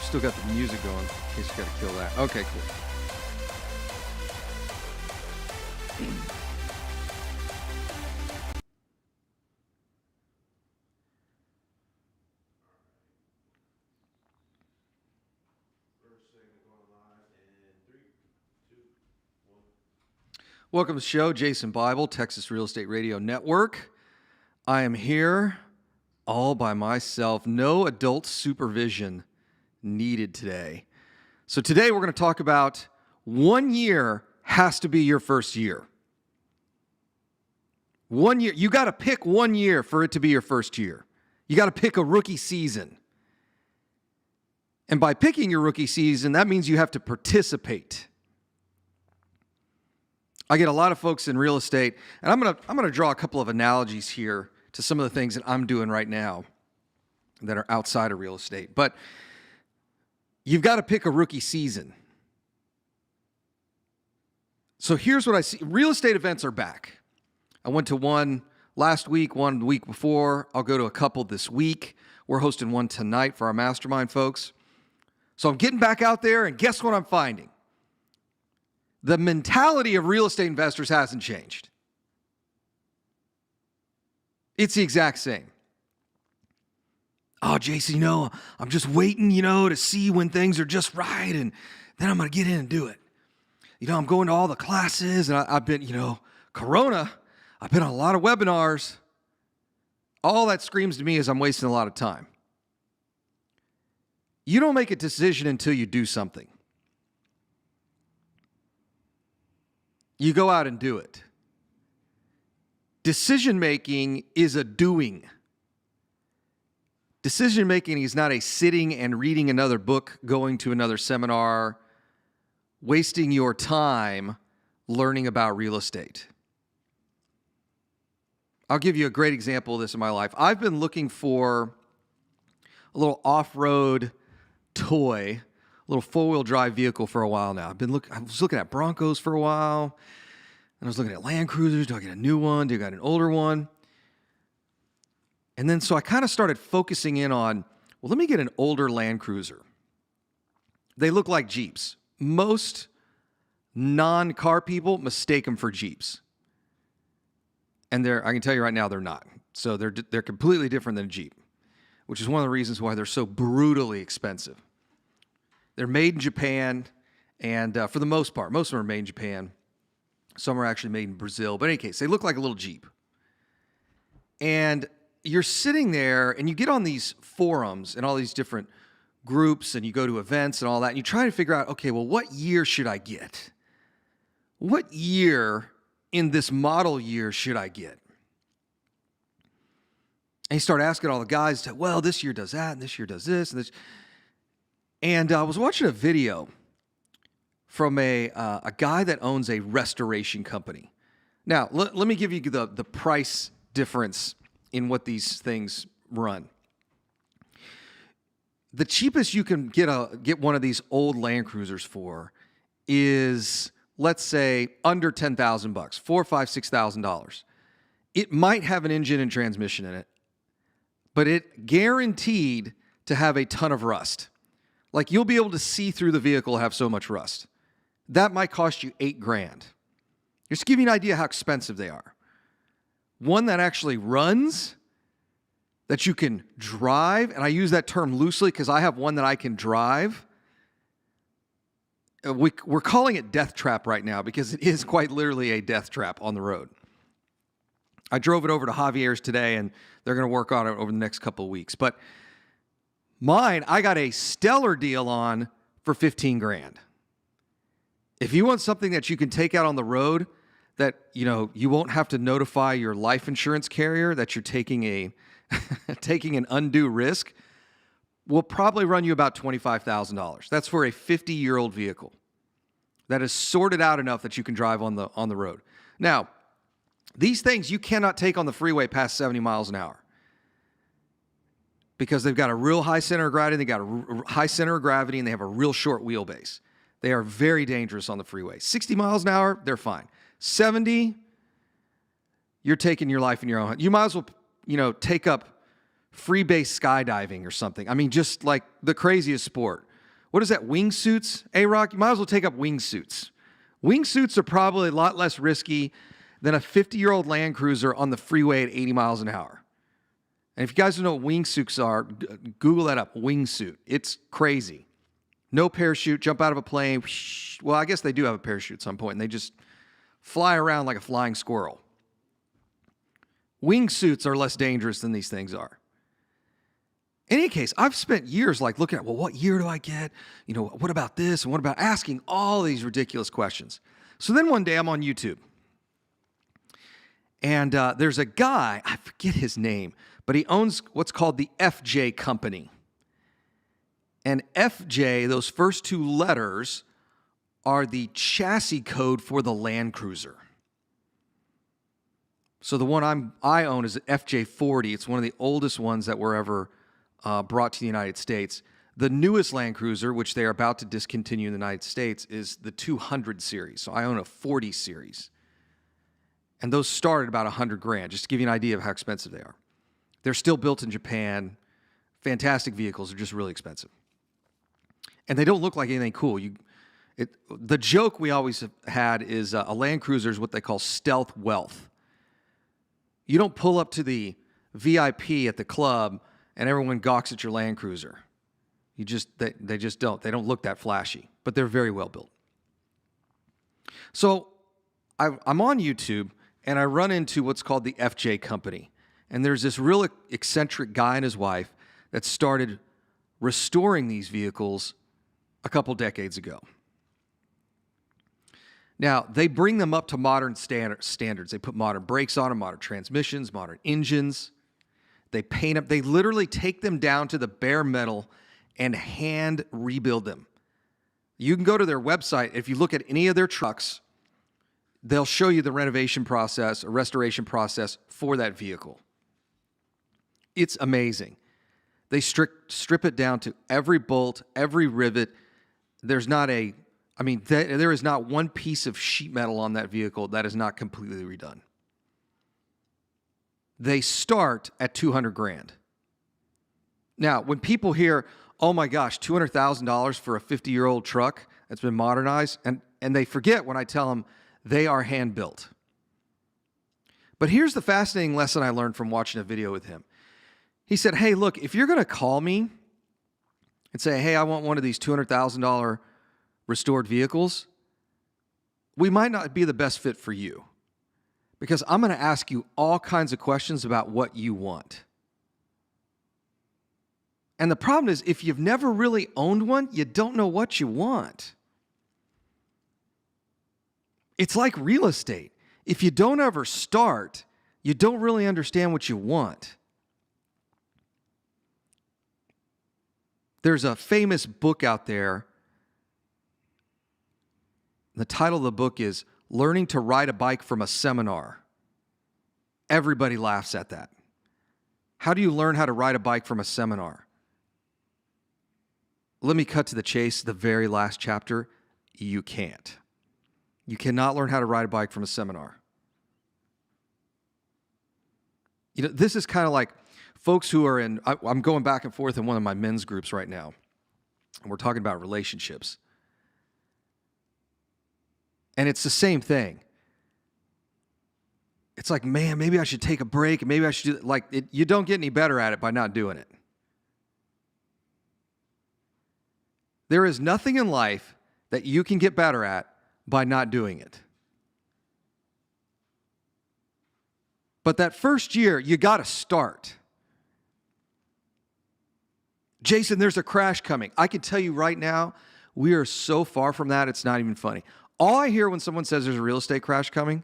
Still got the music going in case you got to kill that. Okay, cool. Welcome to the show, Jason Bible, Texas Real Estate Radio Network. I am here all by myself. No adult supervision needed today. So today we're going to talk about 1 year has to be your first year. 1 year. You got to pick 1 year for it to be your first year. You got to pick a rookie season. And by picking your rookie season, that means you have to participate. I get a lot of folks in real estate, and I'm going to draw a couple of analogies here to some of the things that I'm doing right now that are outside of real estate. But you've got to pick a rookie season. So here's what I see. Real estate events are back. I went to one last week, one the week before. I'll go to a couple this week. We're hosting one tonight for our mastermind folks. So I'm getting back out there, and guess what I'm finding? The mentality of real estate investors hasn't changed. It's the exact same. Oh, Jason, I'm just waiting, to see when things are just right, and then I'm going to get in and do it. I'm going to all the classes, and I've been, Corona, I've been on a lot of webinars. All that screams to me is I'm wasting a lot of time. You don't make a decision until you do something. You go out and do it. Decision-making is a doing. Decision-making is not a sitting and reading another book, going to another seminar, wasting your time learning about real estate. I'll give you a great example of this in my life. I've been looking for a little off-road toy, a little four-wheel drive vehicle for a while now. I was looking at Broncos for a while, and I was looking at Land Cruisers. Do I get a new one? Do I get an older one? And then so I kind of started focusing in on, well, let me get an older Land Cruiser. They look like Jeeps. Most non-car people mistake them for Jeeps. And I can tell you right now, they're not. So they're completely different than a Jeep, which is one of the reasons why they're so brutally expensive. They're made in Japan, and for the most part, most of them are made in Japan. Some are actually made in Brazil. But in any case, they look like a little Jeep. And you're sitting there, and you get on these forums and all these different groups, and you go to events and all that, and you try to figure out, okay, well, what year should I get? What year in this model year should I get? And you start asking all the guys, well, this year does that, and this year does this, and this. And I was watching a video from a guy that owns a restoration company. Now, let me give you the price difference in what these things run. The cheapest you can get one of these old Land Cruisers for is let's say under 10,000 bucks, $4, $5, $6,000. It might have an engine and transmission in it, but it guaranteed to have a ton of rust. Like you'll be able to see through the vehicle have so much rust. That might cost you $8,000. Just to give you an idea how expensive they are. One that actually runs, that you can drive, and I use that term loosely because I have one that I can drive. We're calling it death trap right now because it is quite literally a death trap on the road. I drove it over to Javier's today, and they're going to work on it over the next couple of weeks. But mine, I got a stellar deal on for $15,000. If you want something that you can take out on the road, that you won't have to notify your life insurance carrier that you're taking an undue risk, will probably run you about $25,000. That's for a 50-year-old vehicle that is sorted out enough that you can drive on the road. Now, these things you cannot take on the freeway past 70 miles an hour because they've got a real high center of gravity, and they have a real short wheelbase. They are very dangerous on the freeway. 60 miles an hour, they're fine. 70, you're taking your life in your own hands. You might as well, take up free base skydiving or something. I mean, just like the craziest sport. What is that, wingsuits? A-Rock, you might as well take up wingsuits. Wingsuits are probably a lot less risky than a 50-year-old Land Cruiser on the freeway at 80 miles an hour. And if you guys don't know what wingsuits are, Google that up, wingsuit. It's crazy. No parachute, jump out of a plane. Well, I guess they do have a parachute at some point, and they just fly around like a flying squirrel. Wingsuits are less dangerous than these things are. In any case, I've spent years looking at, what year do I get? What about this? And what about asking all these ridiculous questions? So then one day I'm on YouTube. And there's a guy, I forget his name, but he owns what's called the FJ Company. And FJ, those first two letters, are the chassis code for the Land Cruiser. So the one I own is the FJ40. It's one of the oldest ones that were ever brought to the United States. The newest Land Cruiser, which they are about to discontinue in the United States, is the 200 series. So I own a 40 series. And those start at about $100,000, just to give you an idea of how expensive they are. They're still built in Japan. Fantastic vehicles. They're just really expensive. And they don't look like anything cool. The joke we always have had is a Land Cruiser is what they call stealth wealth. You don't pull up to the VIP at the club and everyone gawks at your Land Cruiser. They just don't. They don't look that flashy, but they're very well built. So I'm on YouTube, and I run into what's called the FJ Company. And there's this real eccentric guy and his wife that started restoring these vehicles a couple decades ago. Now, they bring them up to modern standards. They put modern brakes on them, modern transmissions, modern engines. They paint them. They literally take them down to the bare metal and hand rebuild them. You can go to their website. If you look at any of their trucks, they'll show you the renovation process or restoration process for that vehicle. It's amazing. They strip it down to every bolt, every rivet. There is not one piece of sheet metal on that vehicle that is not completely redone. They start at $200,000. Now, when people hear, oh my gosh, $200,000 for a 50-year-old truck that's been modernized, and they forget when I tell them they are hand-built. But here's the fascinating lesson I learned from watching a video with him. He said, hey, look, if you're going to call me and say, hey, I want one of these $200,000 restored vehicles, we might not be the best fit for you because I'm going to ask you all kinds of questions about what you want. And the problem is, if you've never really owned one, you don't know what you want. It's like real estate. If you don't ever start, you don't really understand what you want. There's a famous book out there. The title of the book is Learning to Ride a Bike from a Seminar. Everybody laughs at that. How do you learn how to ride a bike from a seminar? Let me cut to the chase, the very last chapter. You can't. You cannot learn how to ride a bike from a seminar. You know, this is kind of like folks who are I'm going back and forth in one of my men's groups right now, and we're talking about relationships. And it's the same thing. It's like, man, maybe I should take a break. Maybe I should do you don't get any better at it by not doing it. There is nothing in life that you can get better at by not doing it. But that first year, you got to start. Jason, there's a crash coming. I can tell you right now, we are so far from that, it's not even funny. All I hear when someone says there's a real estate crash coming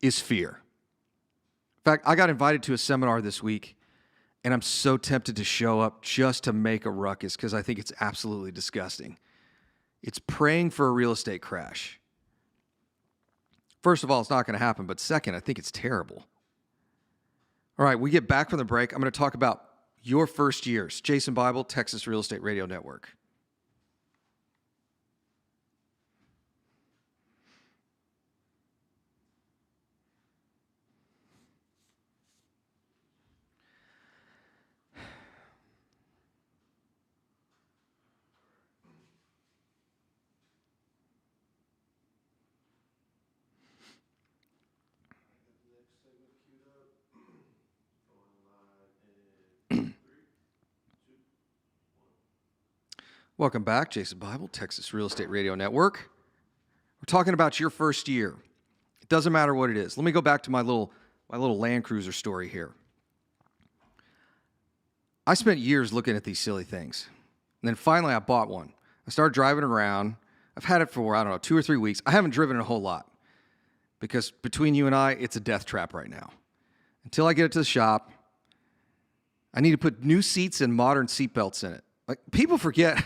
is fear. In fact, I got invited to a seminar this week, and I'm so tempted to show up just to make a ruckus because I think it's absolutely disgusting. It's praying for a real estate crash. First of all, it's not going to happen, but second, I think it's terrible. All right, we get back from the break. I'm going to talk about your first years. Jason Bible, Texas Real Estate Radio Network. Welcome back, Jason Bible, Texas Real Estate Radio Network. We're talking about your first year. It doesn't matter what it is. Let me go back to my little Land Cruiser story here. I spent years looking at these silly things. And then finally I bought one. I started driving around. I've had it for, 2 or 3 weeks. I haven't driven it a whole lot because between you and I, it's a death trap right now. Until I get it to the shop, I need to put new seats and modern seat belts in it. Like, people forget.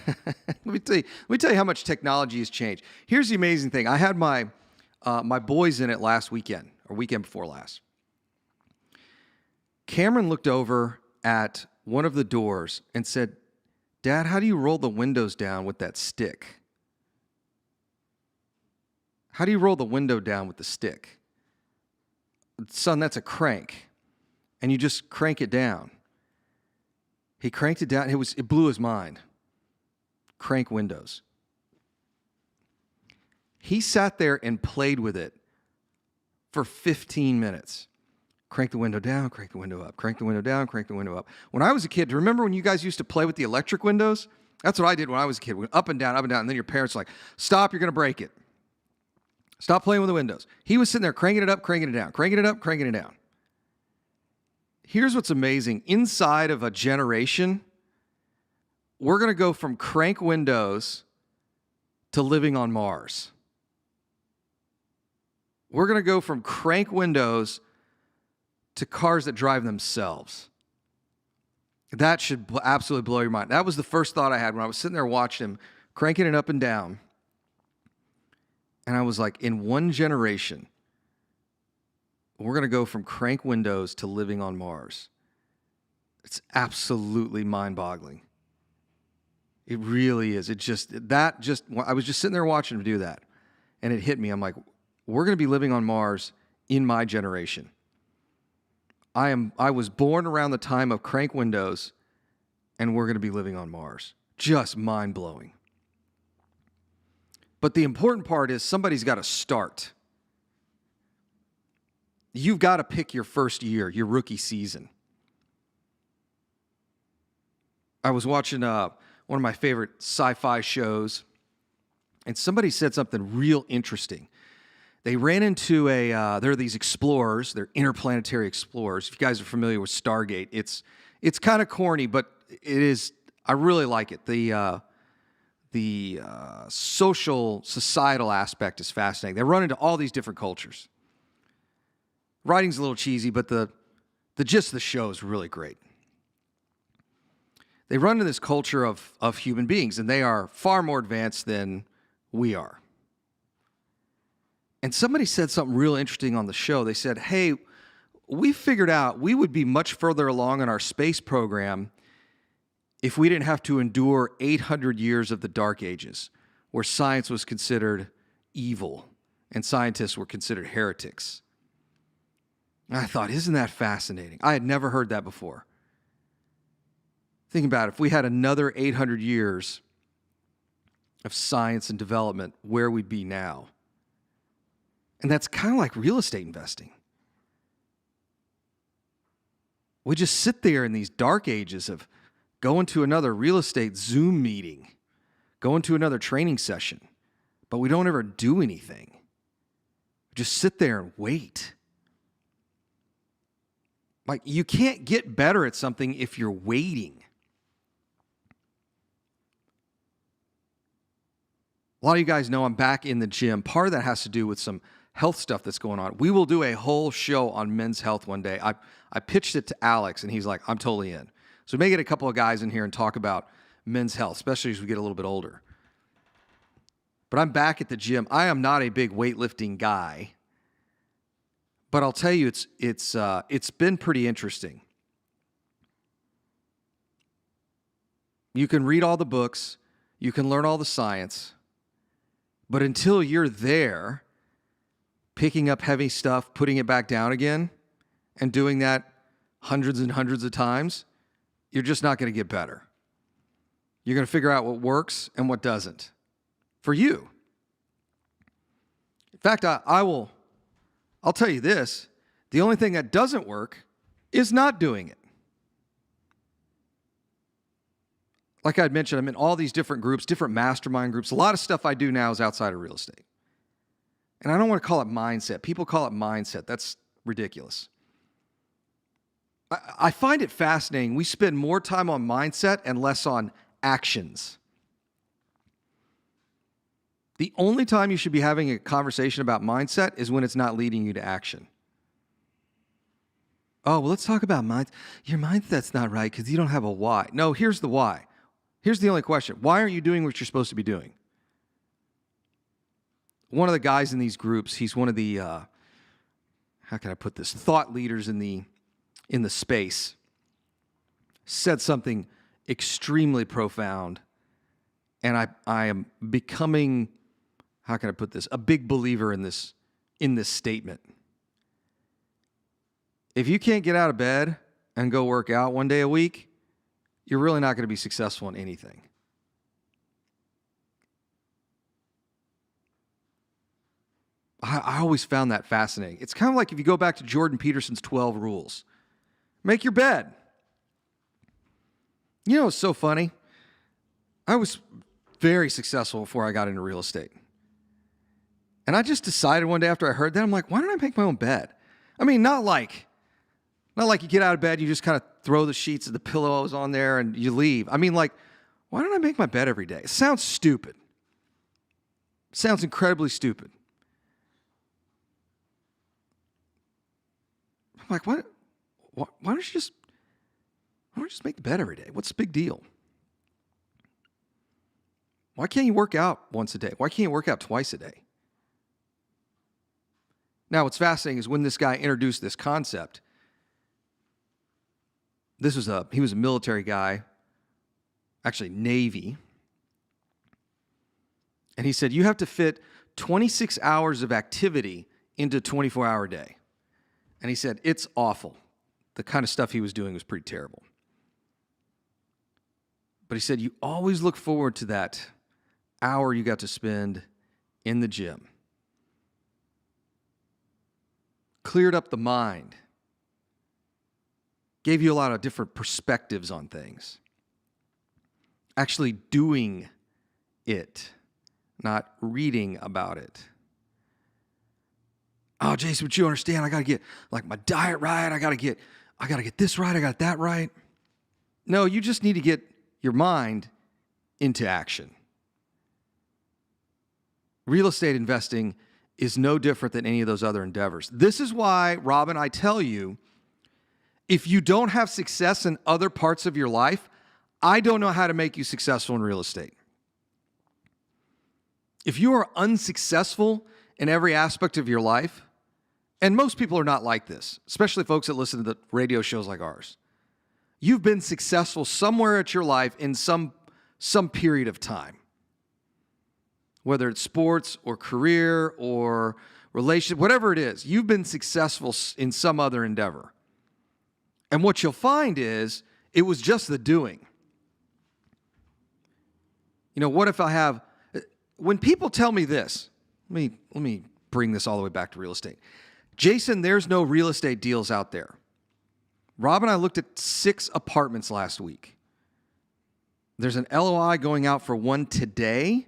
Let me tell you how much technology has changed. Here's the amazing thing. I had my boys in it last weekend, or weekend before last. Cameron looked over at one of the doors and said, "Dad, how do you roll the windows down with that stick? How do you roll the window down with the stick?" "Son, that's a crank. And you just crank it down." He cranked it down. It blew his mind. Crank windows. He sat there and played with it for 15 minutes. Crank the window down, crank the window up, crank the window down, crank the window up. When I was a kid, remember when you guys used to play with the electric windows? That's what I did when I was a kid. Went up and down, and then your parents were like, "Stop, you're going to break it. Stop playing with the windows." He was sitting there cranking it up, cranking it down, cranking it up, cranking it down. Here's what's amazing. Inside of a generation, we're going to go from crank windows to living on Mars. We're going to go from crank windows to cars that drive themselves. That should absolutely blow your mind. That was the first thought I had when I was sitting there watching him, cranking it up and down. And I was like, in one generation, we're going to go from crank windows to living on Mars. It's absolutely mind-boggling. It really is. I was just sitting there watching him do that, and it hit me. I'm like, we're going to be living on Mars in my generation. I was born around the time of crank windows, and we're going to be living on Mars. Just mind-blowing. But the important part is somebody's got to start. You've got to pick your first year, your rookie season. I was watching one of my favorite sci-fi shows, and somebody said something real interesting. They ran into there are these explorers, they're interplanetary explorers. If you guys are familiar with Stargate, it's kind of corny, but it is. I really like it. The societal aspect is fascinating. They run into all these different cultures. Writing's a little cheesy, but the gist of the show is really great. They run into this culture of human beings, and they are far more advanced than we are. And somebody said something real interesting on the show. They said, "Hey, we figured out we would be much further along in our space program if we didn't have to endure 800 years of the Dark Ages, where science was considered evil and scientists were considered heretics. And I thought, isn't that fascinating? I had never heard that before. Think about it. If we had another 800 years of science and development, where we'd be now. And that's kind of like real estate investing. We just sit there in these dark ages of going to another real estate Zoom meeting, going to another training session, but we don't ever do anything. We just sit there and wait. Like, you can't get better at something if you're waiting. A lot of you guys know I'm back in the gym. Part of that has to do with some health stuff that's going on. We will do a whole show on men's health one day. I pitched it to Alex, and he's like, I'm totally in. So we may get a couple of guys in here and talk about men's health, especially as we get a little bit older. But I'm back at the gym. I am not a big weightlifting guy, but I'll tell you, it's been pretty interesting. You can read all the books, you can learn all the science, but until you're there, picking up heavy stuff, putting it back down again, and doing that hundreds and hundreds of times, you're just not going to get better. You're going to figure out what works and what doesn't for you. In fact, I'll tell you this, the only thing that doesn't work is not doing it. Like I'd mentioned, I'm in all these different groups, different mastermind groups. A lot of stuff I do now is outside of real estate. And I don't want to call it mindset. People call it mindset. That's ridiculous. I find it fascinating. We spend more time on mindset and less on actions. The only time you should be having a conversation about mindset is when it's not leading you to action. Oh, well, let's talk about mindset. Your mindset's not right because you don't have a why. No, here's the why. Here's the only question. Why aren't you doing what you're supposed to be doing? One of the guys in these groups, he's one of the, how can I put this, thought leaders in the space, said something extremely profound. And I am becoming, how can I put this, a big believer in this statement. If you can't get out of bed and go work out one day a week, you're really not going to be successful in anything. I always found that fascinating. It's kind of like if you go back to Jordan Peterson's 12 rules. Make your bed. You know what's so funny? I was very successful before I got into real estate. And I just decided one day after I heard that, I'm like, why don't I make my own bed? I mean, not like you get out of bed, you just kind of throw the sheets of the pillows on there and you leave. I mean, like, why don't I make my bed every day? It sounds stupid. It sounds incredibly stupid. I'm like, why don't you just make the bed every day? What's the big deal? Why can't you work out once a day? Why can't you work out twice a day? Now, what's fascinating is when this guy introduced this concept, he was a military guy, actually Navy. And he said, you have to fit 26 hours of activity into a 24-hour day. And he said, it's awful. The kind of stuff he was doing was pretty terrible. But he said, you always look forward to that hour you got to spend in the gym. Cleared up the mind. Gave you a lot of different perspectives on things. Actually doing it, not reading about it. Oh, Jason, but you understand, I got to get like my diet right. I got to get this right. I got that right. No, you just need to get your mind into action. Real estate investing is no different than any of those other endeavors. This is why, Robin, I tell you, if you don't have success in other parts of your life, I don't know how to make you successful in real estate. If you are unsuccessful in every aspect of your life, and most people are not like this, especially folks that listen to the radio shows like ours, you've been successful somewhere at your life in some period of time. whether it's sports or career or relationship, whatever it is, you've been successful in some other endeavor. And what you'll find is it was just the doing. What if I have, when people tell me this, let me bring this all the way back to real estate. Jason, there's no real estate deals out there. Rob and I looked at 6 apartments last week. There's an LOI going out for one today,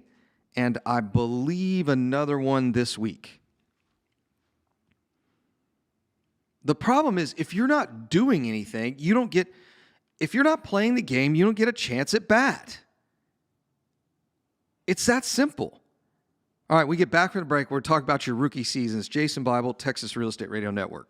and I believe another one this week. The problem is, if you're not doing anything, if you're not playing the game, you don't get a chance at bat. It's that simple. All right, we get back from the break. We're talking about your rookie seasons. Jason Bible, Texas Real Estate Radio Network.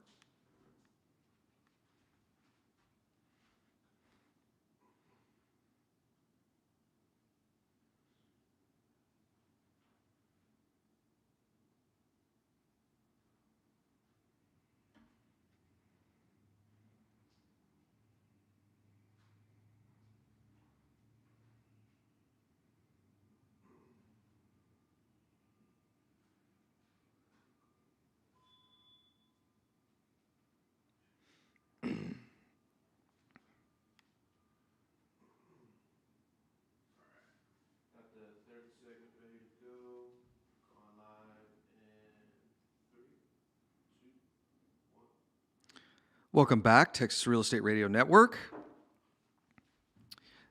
Welcome back, Texas Real Estate Radio Network.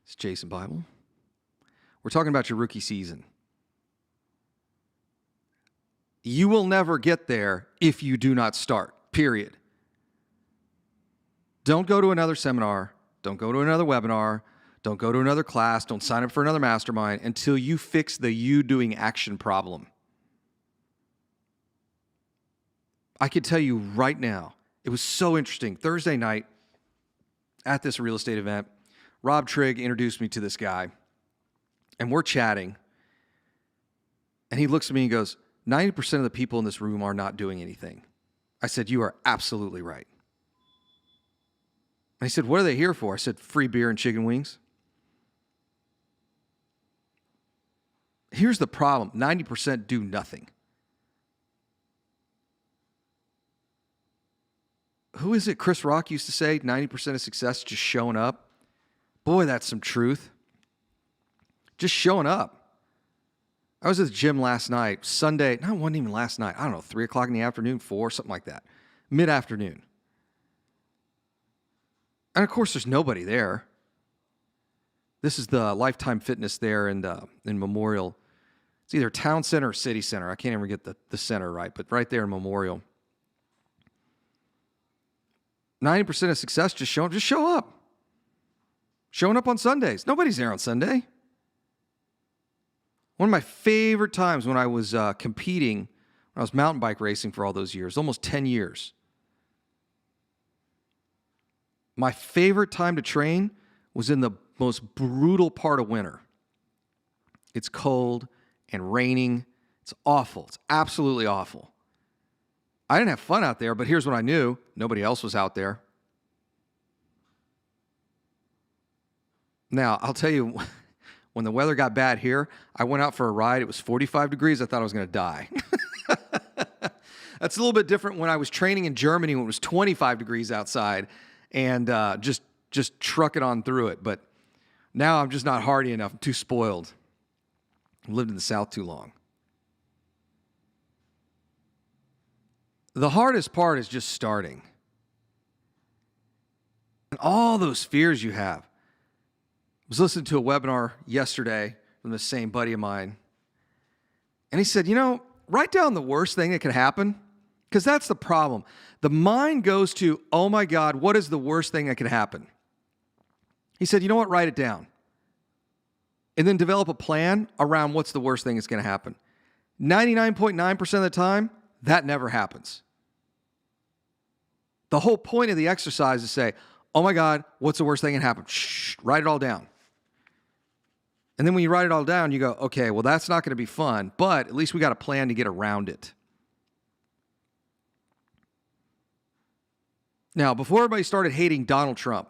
It's Jason Bible. We're talking about your rookie season. You will never get there if you do not start, period. Don't go to another seminar. Don't go to another webinar. Don't go to another class. Don't sign up for another mastermind until you fix the you doing action problem. I can tell you right now, it was so interesting. Thursday night at this real estate event, Rob Trigg introduced me to this guy, and we're chatting. And he looks at me and goes, 90% of the people in this room are not doing anything. I said, you are absolutely right. And he said, what are they here for? I said, free beer and chicken wings. Here's the problem. 90% do nothing. Who is it? Chris Rock used to say 90% of success is just showing up. Boy, that's some truth. Just showing up. I was at the gym last night, Sunday. No, it wasn't even last night. I don't know, 3 o'clock in the afternoon, 4, something like that. Mid-afternoon. And of course, there's nobody there. This is the Lifetime Fitness there in Memorial. It's either Town Center or City Center. I can't ever get the center right, but right there in Memorial. 90% of success, just show up. Showing up on Sundays. Nobody's there on Sunday. One of my favorite times when I was competing, when I was mountain bike racing for all those years, almost 10 years. My favorite time to train was in the most brutal part of winter. It's cold and raining. It's awful. It's absolutely awful. I didn't have fun out there, but here's what I knew. Nobody else was out there. Now, I'll tell you, when the weather got bad here, I went out for a ride. It was 45 degrees. I thought I was going to die. That's a little bit different when I was training in Germany when it was 25 degrees outside and just trucking on through it. But now I'm just not hardy enough. I'm too spoiled. I've lived in the South too long. The hardest part is just starting. And all those fears you have. I was listening to a webinar yesterday from the same buddy of mine. And he said, write down the worst thing that could happen. Because that's the problem. The mind goes to, oh my God, what is the worst thing that could happen? He said, you know what? Write it down. And then develop a plan around what's the worst thing that's going to happen. 99.9% of the time, that never happens. The whole point of the exercise is to say, oh my God, what's the worst thing that can happen? Shh, write it all down. And then when you write it all down, you go, okay, well, that's not going to be fun, but at least we got a plan to get around it. Now, before everybody started hating Donald Trump,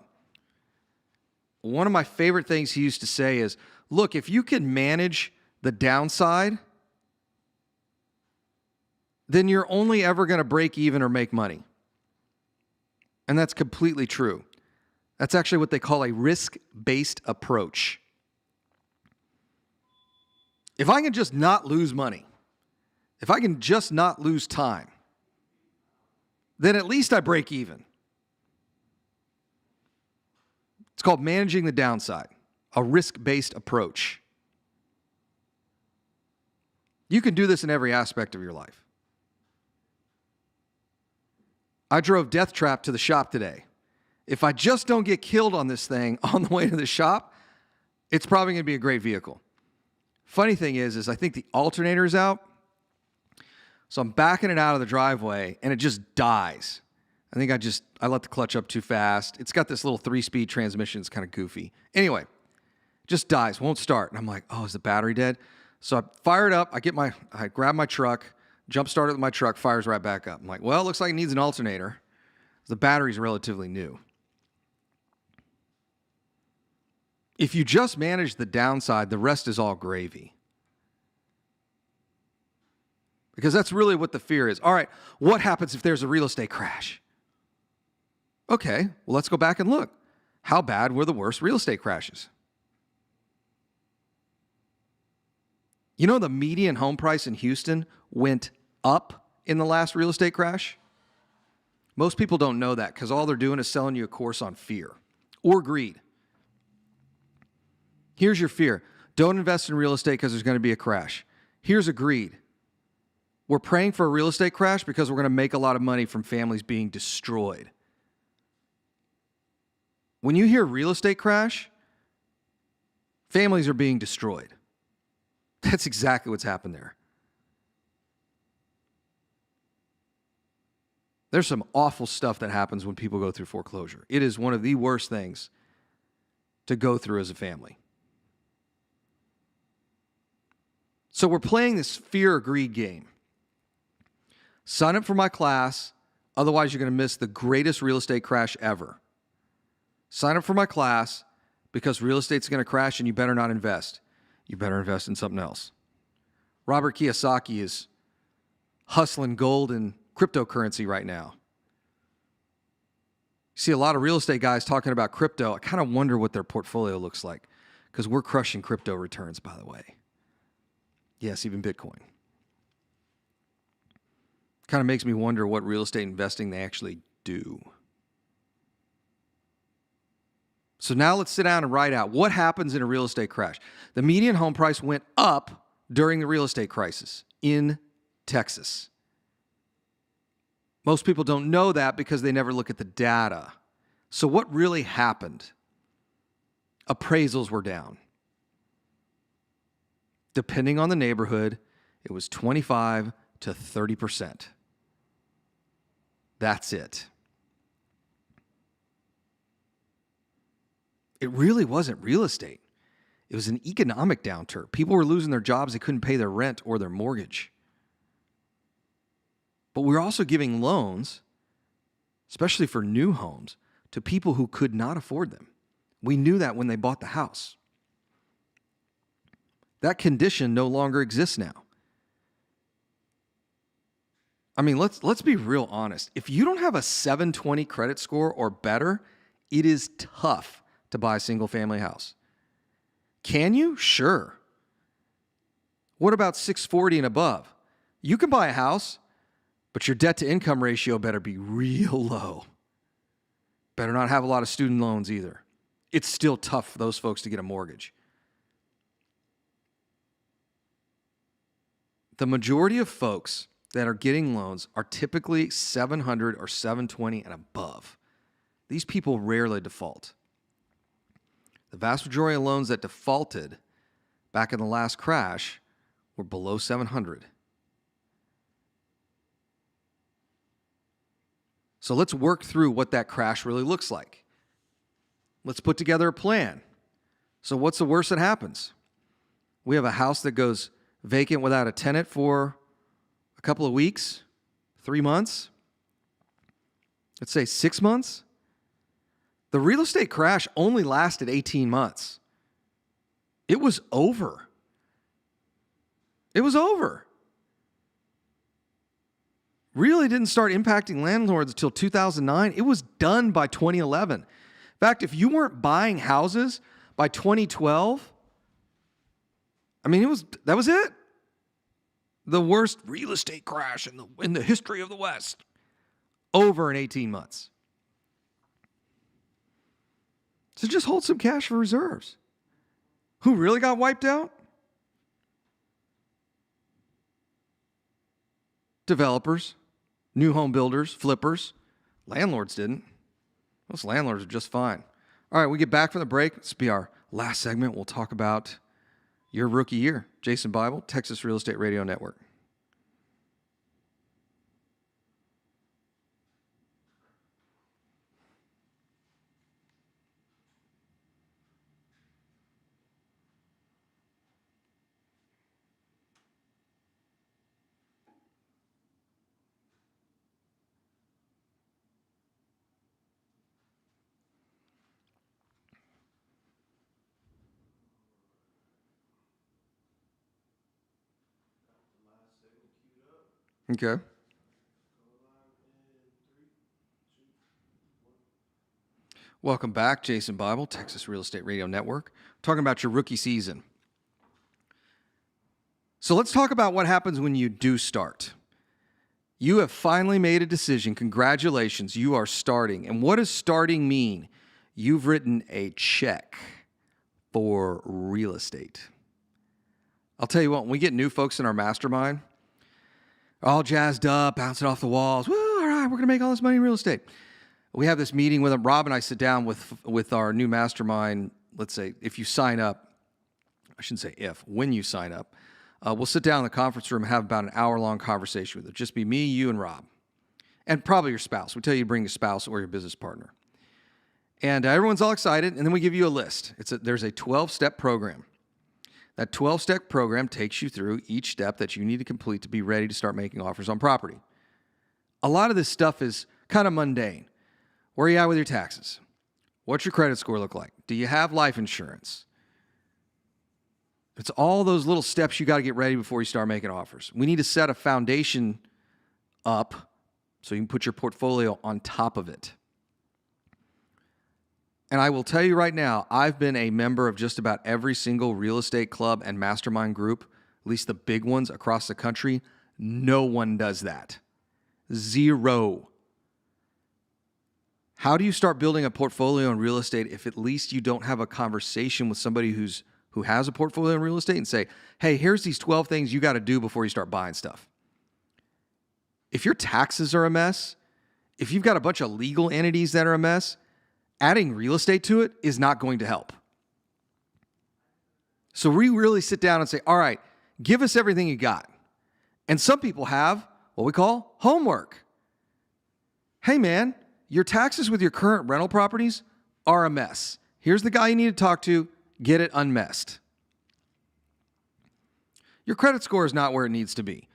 one of my favorite things he used to say is, look, if you can manage the downside, then you're only ever going to break even or make money. And that's completely true. That's actually what they call a risk-based approach. If I can just not lose money, if I can just not lose time, then at least I break even. It's called managing the downside, a risk-based approach. You can do this in every aspect of your life. I drove Death Trap to the shop today. If I just don't get killed on this thing on the way to the shop, it's probably going to be a great vehicle. Funny thing is I think the alternator is out. So I'm backing it out of the driveway and it just dies. I think I let the clutch up too fast. It's got this little 3-speed transmission. It's kind of goofy. Anyway, just dies, won't start. And I'm like, oh, is the battery dead? So I fire it up. I grab my truck, jump start it with my truck, fires right back up. I'm like, well, it looks like it needs an alternator. The battery's relatively new. If you just manage the downside, the rest is all gravy. Because that's really what the fear is. All right, what happens if there's a real estate crash? Okay, well, let's go back and look. How bad were the worst real estate crashes? You know, the median home price in Houston went up in the last real estate crash? Most people don't know that because all they're doing is selling you a course on fear or greed. Here's your fear. Don't invest in real estate because there's going to be a crash. Here's a greed. We're praying for a real estate crash because we're going to make a lot of money from families being destroyed. When you hear real estate crash, families are being destroyed. That's exactly what's happened there. There's some awful stuff that happens when people go through foreclosure. It is one of the worst things to go through as a family. So we're playing this fear or greed game. Sign up for my class, otherwise you're going to miss the greatest real estate crash ever. Sign up for my class because real estate's going to crash and you better not invest. You better invest in something else. Robert Kiyosaki is hustling gold and cryptocurrency right now. You see a lot of real estate guys talking about crypto. I kind of wonder what their portfolio looks like because we're crushing crypto returns, by the way. Yes, even Bitcoin. Kind of makes me wonder what real estate investing they actually do. So now let's sit down and write out what happens in a real estate crash. The median home price went up during the real estate crisis in Texas. Most people don't know that because they never look at the data. So what really happened? Appraisals were down. Depending on the neighborhood, it was 25 to 30%. That's it. It really wasn't real estate. It was an economic downturn. People were losing their jobs. They couldn't pay their rent or their mortgage. But we're also giving loans, especially for new homes, to people who could not afford them. We knew that when they bought the house. That condition no longer exists now. I mean, let's be real honest. If you don't have a 720 credit score or better, it is tough to buy a single-family house. Can you? Sure. What about 640 and above? You can buy a house, but your debt-to-income ratio better be real low. Better not have a lot of student loans either. It's still tough for those folks to get a mortgage. The majority of folks that are getting loans are typically 700 or 720 and above. These people rarely default. The vast majority of loans that defaulted back in the last crash were below 700. So let's work through what that crash really looks like. Let's put together a plan. So what's the worst that happens? We have a house that goes vacant without a tenant for a couple of weeks, 3 months, let's say 6 months. The real estate crash only lasted 18 months. It was over. It was over. really didn't start impacting landlords until 2009. It was done by 2011. In fact, if you weren't buying houses by 2012, I mean, that was it. The worst real estate crash in the history of the West. Over in 18 months. So just hold some cash for reserves. Who really got wiped out? Developers, new home builders, flippers. Landlords didn't. Most landlords are just fine. All right, we get back from the break. This will be our last segment. We'll talk about your rookie year. Jason Bible, Texas Real Estate Radio Network. Okay. Welcome back, Jason Bible, Texas Real Estate Radio Network. Talking about your rookie season. So let's talk about what happens when you do start. You have finally made a decision. Congratulations, you are starting. And what does starting mean? You've written a check for real estate. I'll tell you what, when we get new folks in our mastermind, all jazzed up, bouncing off the walls. Woo, all right, we're going to make all this money in real estate. We have this meeting with them. Rob and I sit down with our new mastermind. Let's say if you sign up, I shouldn't say if, when you sign up, we'll sit down in the conference room and have about an hour-long conversation with it. Just be me, you, and Rob. And probably your spouse. We tell you to bring your spouse or your business partner. And everyone's all excited, and then we give you a list. There's a 12-step program. That 12-step program takes you through each step that you need to complete to be ready to start making offers on property. A lot of this stuff is kind of mundane. Where are you at with your taxes? What's your credit score look like? Do you have life insurance? It's all those little steps you got to get ready before you start making offers. We need to set a foundation up so you can put your portfolio on top of it. And I will tell you right now, I've been a member of just about every single real estate club and mastermind group, at least the big ones across the country. No one does that. Zero. How do you start building a portfolio in real estate if at least you don't have a conversation with somebody who has a portfolio in real estate and say, hey, here's these 12 things you got to do before you start buying stuff? If your taxes are a mess, if you've got a bunch of legal entities that are a mess, adding real estate to it is not going to help. So we really sit down and say, all right, give us everything you got. And some people have what we call homework. Hey, man, your taxes with your current rental properties are a mess. Here's the guy you need to talk to. Get it unmessed. Your credit score is not where it needs to be.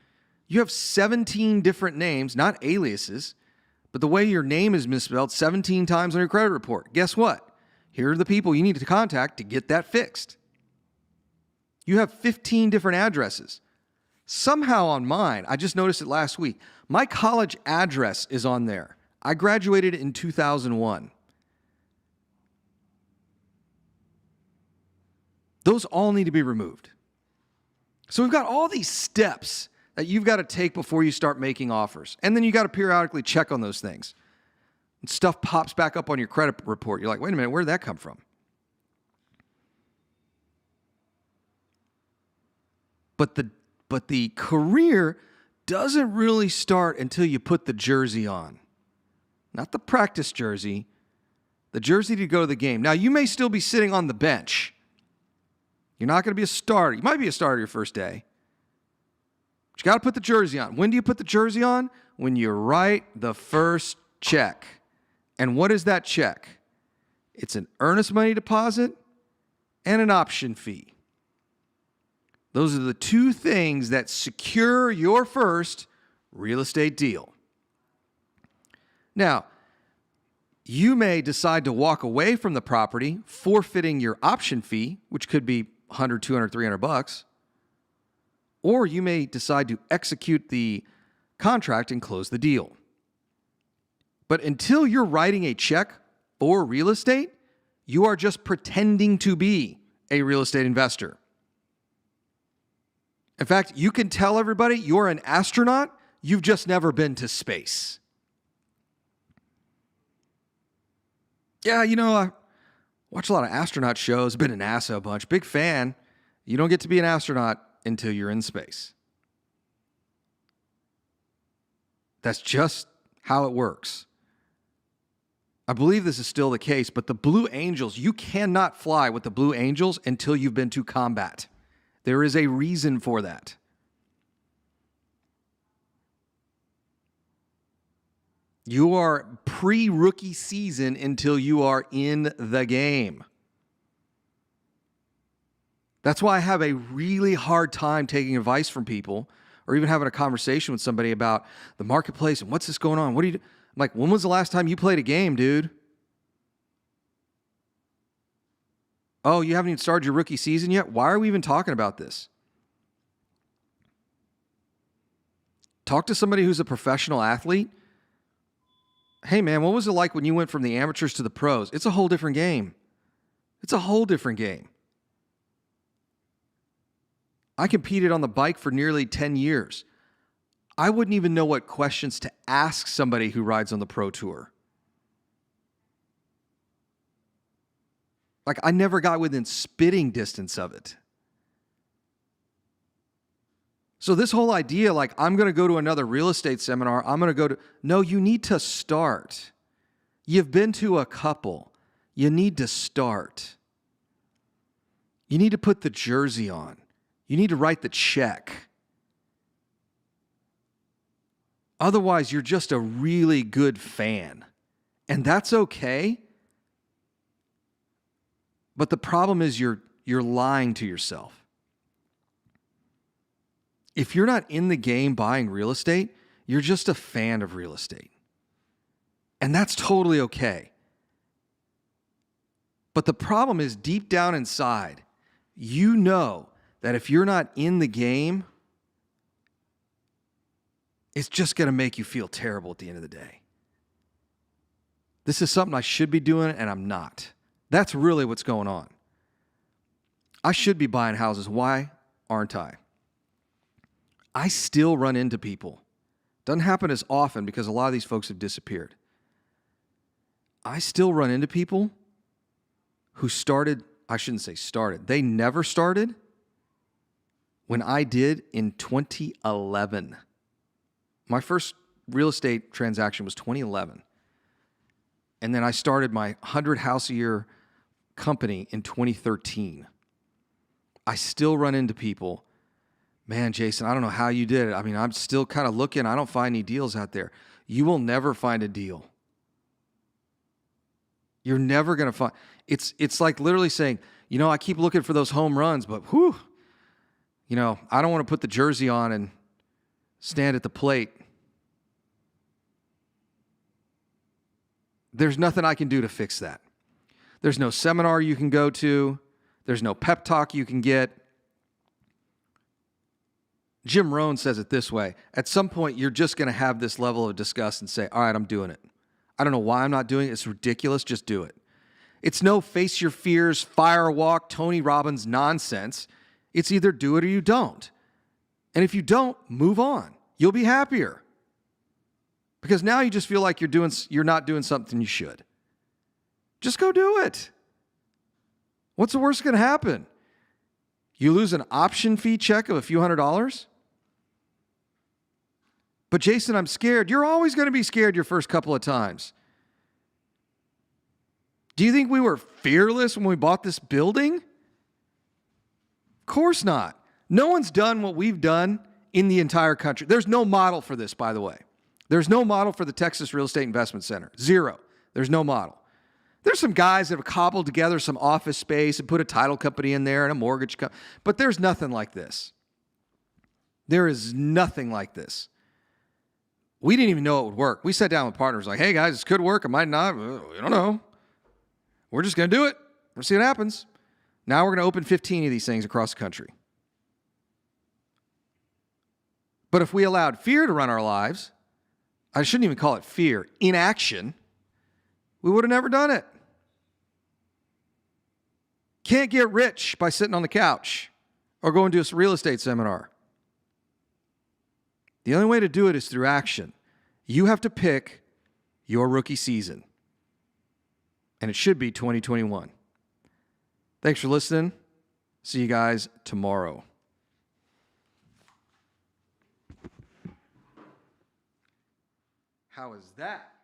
You have 17 different names, not aliases, but the way your name is misspelled 17 times on your credit report. Guess what? Here are the people you need to contact to get that fixed. You have 15 different addresses. Somehow on mine, I just noticed it last week, my college address is on there. I graduated in 2001. Those all need to be removed. So we've got all these steps that you've got to take before you start making offers. And then you got to periodically check on those things. And stuff pops back up on your credit report. You're like, wait a minute, where did that come from? But the career doesn't really start until you put the jersey on. Not the practice jersey, the jersey to go to the game. Now, you may still be sitting on the bench. You're not going to be a starter. You might be a starter your first day. But you got to put the jersey on. When do you put the jersey on? When you write the first check. And what is that check? It's an earnest money deposit and an option fee. Those are the two things that secure your first real estate deal. Now, you may decide to walk away from the property, forfeiting your option fee, which could be $100, $200, $300. Or you may decide to execute the contract and close the deal. But until you're writing a check for real estate, you are just pretending to be a real estate investor. In fact, you can tell everybody you're an astronaut, you've just never been to space. Yeah, I watch a lot of astronaut shows, been in NASA a bunch, big fan. You don't get to be an astronaut until you're in space. That's just how it works. I believe this is still the case, but the Blue Angels, you cannot fly with the Blue Angels until you've been to combat. There is a reason for that. You are pre-rookie season until you are in the game. That's why I have a really hard time taking advice from people or even having a conversation with somebody about the marketplace and what's this going on. What do you do? I'm like, when was the last time you played a game, dude? Oh, you haven't even started your rookie season yet? Why are we even talking about this? Talk to somebody who's a professional athlete. Hey, man, what was it like when you went from the amateurs to the pros? It's a whole different game. It's a whole different game. I competed on the bike for nearly 10 years. I wouldn't even know what questions to ask somebody who rides on the pro tour. Like, I never got within spitting distance of it. So this whole idea, like, I'm going to go to another real estate seminar, no, you need to start. You've been to a couple. You need to start. You need to put the jersey on. You need to write the check. Otherwise, you're just a really good fan. And that's okay. But the problem is you're lying to yourself. If you're not in the game buying real estate, you're just a fan of real estate. And that's totally okay. But the problem is deep down inside, you know that if you're not in the game, it's just going to make you feel terrible at the end of the day. This is something I should be doing, and I'm not. That's really what's going on. I should be buying houses. Why aren't I? I still run into people. Doesn't happen as often because a lot of these folks have disappeared. I still run into people who they never started when I did in 2011. My first real estate transaction was 2011. And then I started my 100 house a year company in 2013. I still run into people, man, Jason, I don't know how you did it. I mean, I'm still kind of looking. I don't find any deals out there. You will never find a deal. You're never going to find. It's like literally saying, I keep looking for those home runs, but I don't want to put the jersey on and stand at the plate. There's nothing I can do to fix that. There's no seminar you can go to. There's no pep talk you can get. Jim Rohn says it this way. At some point, you're just going to have this level of disgust and say, all right, I'm doing it. I don't know why I'm not doing it. It's ridiculous. Just do it. It's no face your fears, fire walk, Tony Robbins nonsense. It's either do it or you don't. And if you don't, move on. You'll be happier. Because now you just feel like you're not doing something you should. Just go do it. What's the worst going to happen? You lose an option fee check of a few $100s? But Jason, I'm scared. You're always going to be scared your first couple of times. Do you think we were fearless when we bought this building? Of course not. No one's done what we've done in the entire country. There's no model for this, by the way. There's no model for the Texas Real Estate Investment Center. Zero. There's no model. There's some guys that have cobbled together some office space and put a title company in there and a mortgage company. But there's nothing like this. There is nothing like this. We didn't even know it would work. We sat down with partners like, hey, guys, this could work. It might not. We don't know. We're just going to do it. We'll see what happens. Now we're going to open 15 of these things across the country. But if we allowed fear to run our lives, I shouldn't even call it fear, inaction, we would have never done it. Can't get rich by sitting on the couch or going to a real estate seminar. The only way to do it is through action. You have to pick your rookie season. And it should be 2021. Thanks for listening. See you guys tomorrow. How is that?